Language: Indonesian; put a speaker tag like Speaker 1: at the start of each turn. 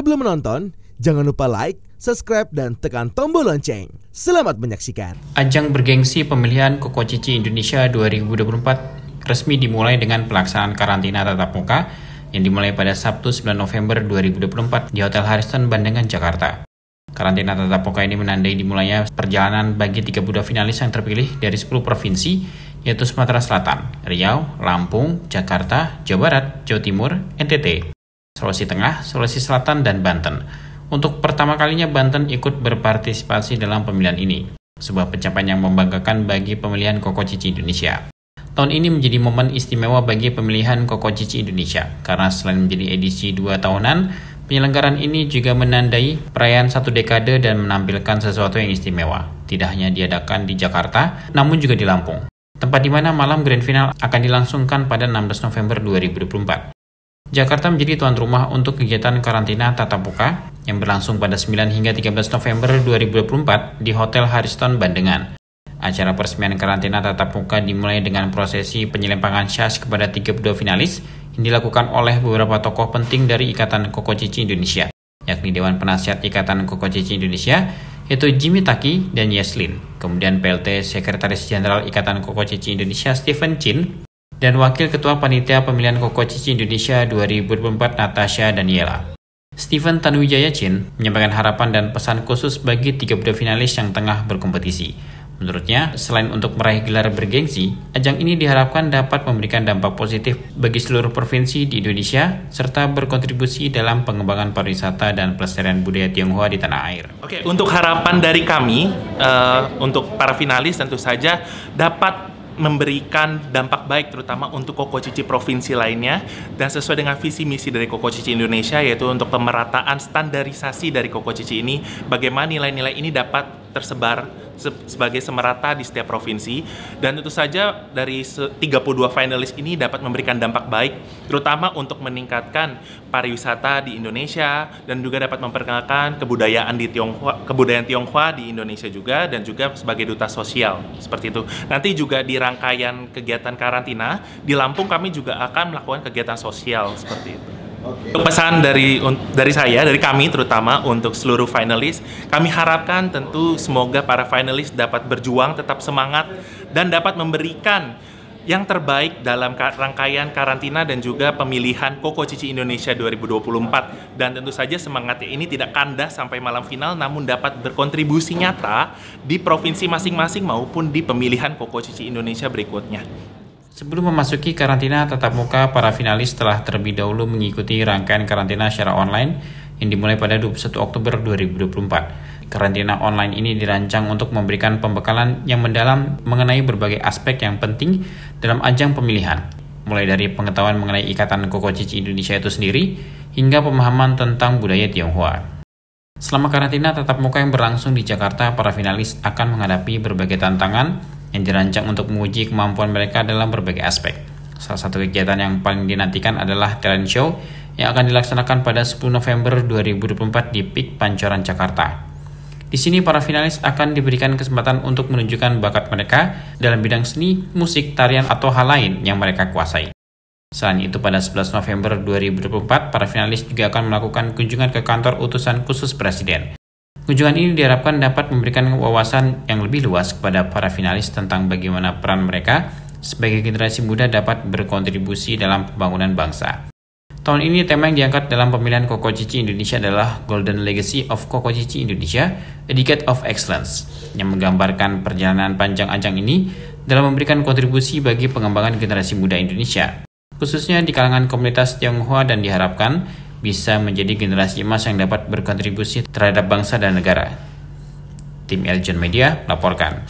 Speaker 1: Sebelum menonton, jangan lupa like, subscribe, dan tekan tombol lonceng. Selamat menyaksikan.
Speaker 2: Ajang bergengsi pemilihan Koko Cici Indonesia 2024 resmi dimulai dengan pelaksanaan karantina tatap muka yang dimulai pada Sabtu 9 November 2024 di Hotel Harrison, Bandengan, Jakarta. Karantina tatap muka ini menandai dimulainya perjalanan bagi 32 finalis yang terpilih dari 10 provinsi, yaitu Sumatera Selatan, Riau, Lampung, Jakarta, Jawa Barat, Jawa Timur, NTT, Sulawesi Tengah, Sulawesi Selatan, dan Banten. Untuk pertama kalinya Banten ikut berpartisipasi dalam pemilihan ini, sebuah pencapaian yang membanggakan bagi pemilihan Koko Cici Indonesia. Tahun ini menjadi momen istimewa bagi pemilihan Koko Cici Indonesia, karena selain menjadi edisi 2 tahunan, penyelenggaraan ini juga menandai perayaan 1 dekade dan menampilkan sesuatu yang istimewa. Tidak hanya diadakan di Jakarta, namun juga di Lampung, tempat di mana malam grand final akan dilangsungkan pada 16 November 2024. Jakarta menjadi tuan rumah untuk kegiatan karantina tatap muka yang berlangsung pada 9 hingga 13 November 2024 di Hotel Harrison, Bandengan. Acara peresmian karantina tatap muka dimulai dengan prosesi penyelempangan syas kepada 32 finalis yang dilakukan oleh beberapa tokoh penting dari Ikatan Koko Cici Indonesia, yakni Dewan Penasihat Ikatan Koko Cici Indonesia, yaitu Jimmy Taki dan Yeslin, kemudian PLT Sekretaris Jenderal Ikatan Koko Cici Indonesia Stephen Chin, dan Wakil Ketua Panitia Pemilihan Koko Cici Indonesia 2024 Natasha Daniela. Stephen Tanuwijaya Chin menyampaikan harapan dan pesan khusus bagi 32 finalis yang tengah berkompetisi. Menurutnya, selain untuk meraih gelar bergengsi, ajang ini diharapkan dapat memberikan dampak positif bagi seluruh provinsi di Indonesia, serta berkontribusi dalam pengembangan pariwisata dan pelestarian budaya Tionghoa di tanah air.
Speaker 3: Oke, untuk harapan dari kami, untuk para finalis tentu saja dapat memberikan dampak baik terutama untuk Koko Cici provinsi lainnya dan sesuai dengan visi misi dari Koko Cici Indonesia, yaitu untuk pemerataan standarisasi dari Koko Cici ini, bagaimana nilai-nilai ini dapat tersebar sebagai semerata di setiap provinsi, dan tentu saja dari 32 finalis ini dapat memberikan dampak baik terutama untuk meningkatkan pariwisata di Indonesia dan juga dapat memperkenalkan kebudayaan Tionghoa di Indonesia juga, dan juga sebagai duta sosial seperti itu. Nanti juga di rangkaian kegiatan karantina di Lampung kami juga akan melakukan kegiatan sosial seperti itu. Untuk pesan dari kami terutama untuk seluruh finalis, kami harapkan tentu semoga para finalis dapat berjuang, tetap semangat, dan dapat memberikan yang terbaik dalam rangkaian karantina dan juga pemilihan Koko Cici Indonesia 2024. Dan tentu saja semangat ini tidak kandas sampai malam final, namun dapat berkontribusi nyata di provinsi masing-masing maupun di pemilihan Koko Cici Indonesia berikutnya.
Speaker 2: Sebelum memasuki karantina tatap muka, para finalis telah terlebih dahulu mengikuti rangkaian karantina secara online yang dimulai pada 21 Oktober 2024. Karantina online ini dirancang untuk memberikan pembekalan yang mendalam mengenai berbagai aspek yang penting dalam ajang pemilihan, mulai dari pengetahuan mengenai Ikatan Koko Cici Indonesia itu sendiri, hingga pemahaman tentang budaya Tionghoa. Selama karantina tatap muka yang berlangsung di Jakarta, para finalis akan menghadapi berbagai tantangan yang dirancang untuk menguji kemampuan mereka dalam berbagai aspek. Salah satu kegiatan yang paling dinantikan adalah talent show yang akan dilaksanakan pada 10 November 2024 di PIK Pancoran, Jakarta. Di sini para finalis akan diberikan kesempatan untuk menunjukkan bakat mereka dalam bidang seni, musik, tarian, atau hal lain yang mereka kuasai. Selain itu, pada 11 November 2024, para finalis juga akan melakukan kunjungan ke kantor utusan khusus Presiden. Kunjungan ini diharapkan dapat memberikan wawasan yang lebih luas kepada para finalis tentang bagaimana peran mereka sebagai generasi muda dapat berkontribusi dalam pembangunan bangsa. Tahun ini tema yang diangkat dalam pemilihan Koko Cici Indonesia adalah Golden Legacy of Koko Cici Indonesia, A Decade of Excellence, yang menggambarkan perjalanan panjang ajang ini dalam memberikan kontribusi bagi pengembangan generasi muda Indonesia, khususnya di kalangan komunitas Tionghoa, dan diharapkan bisa menjadi generasi emas yang dapat berkontribusi terhadap bangsa dan negara. Tim Eljon Media melaporkan.